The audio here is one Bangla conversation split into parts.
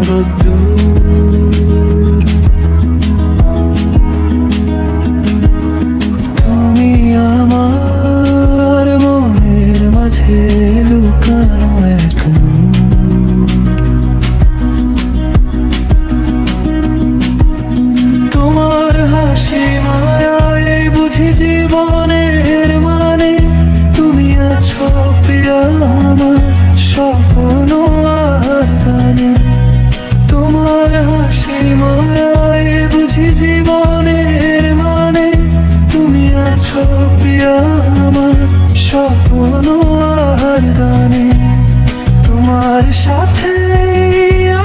রোদ্দুর। তুমি আমার মনের মাঝে লুকানো এক নূর। তোমার হাসি মায়ায় বুঝি জীবনের মানে। তুমি আছো প্রিয়া আমার স্বপ্ন আর গানে। তোমার হাসি মায়ায় বুঝি জীবনের মানে। তুমি আছো প্রিয়া আমার স্বপ্ন আর গানে। তোমার সাথে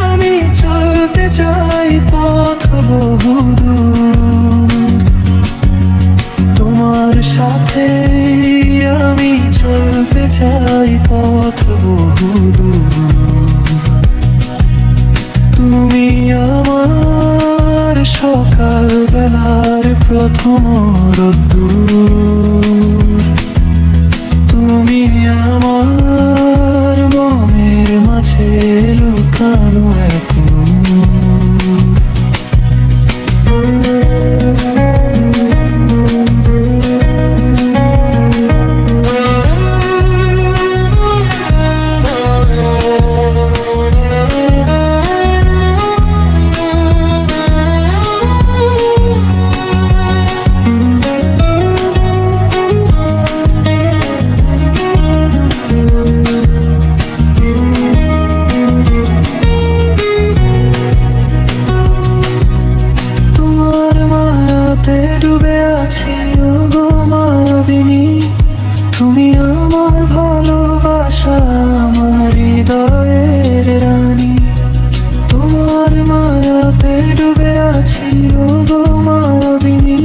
আমি চলতে চাই পথ বহুদূর। তোমার সাথে আমি চলতে চাই পথ বহুদূর। তুমি আমার সকাল বেলার প্রথম রোদ্দুর। তুমি আমার মনের মাঝে লুকানো এক নূর। ডুবে আছি ওগো মায়াবিনী। তুমি আমার ভালোবাসা, আমার হৃদয়ের রানী। তোমার মায়াতে ডুবে আছি ওগো মায়াবিনী।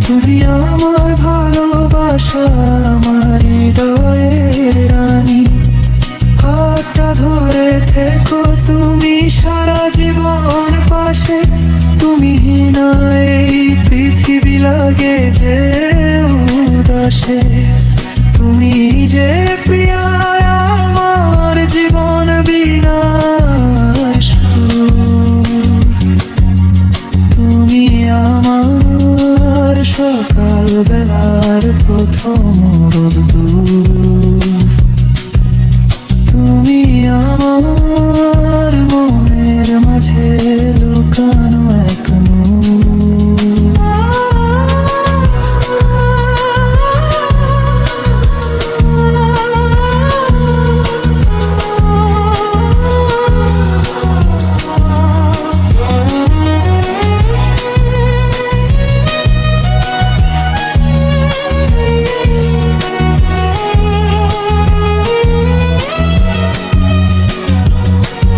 তুমি আমার ভালোবাসা, আমার হৃদয়ের রানী। হাতটা ধরে থেকো তুমি সারা জীবন পাশে। তুমি না এই পৃথিবী লাগে যে উদাসে। তুমি যে প্রিয়া আমার জীবন বিনার সুর। তুমি আমার সকাল বেলার প্রথম রোদ্দুর। তুমি আমার মনের মাঝে লুকানো এক নূর।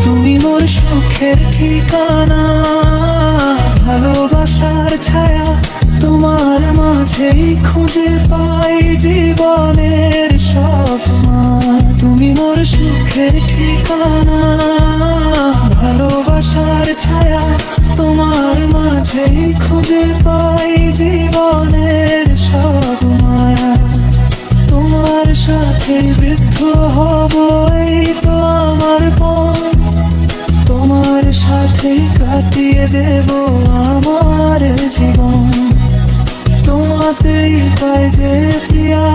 তুমি মোর সুখের ঠিকানা, ভালোবাসার ছায়া। তোমার মাঝেই খুঁজে পাই জীবনের সব মান। তুমি মোর সুখের ঠিকানা, ভালোবাসার ছায়া। তোমার মাঝেই খুঁজে পাই জীবনের সব মায়া। তোমার সাথে বৃদ্ধ হব এই তো আমার পণ। তোমার সাথে কাটিয়ে দেব আমার জীবন। তোমাতেই পাই যে প্রিয়া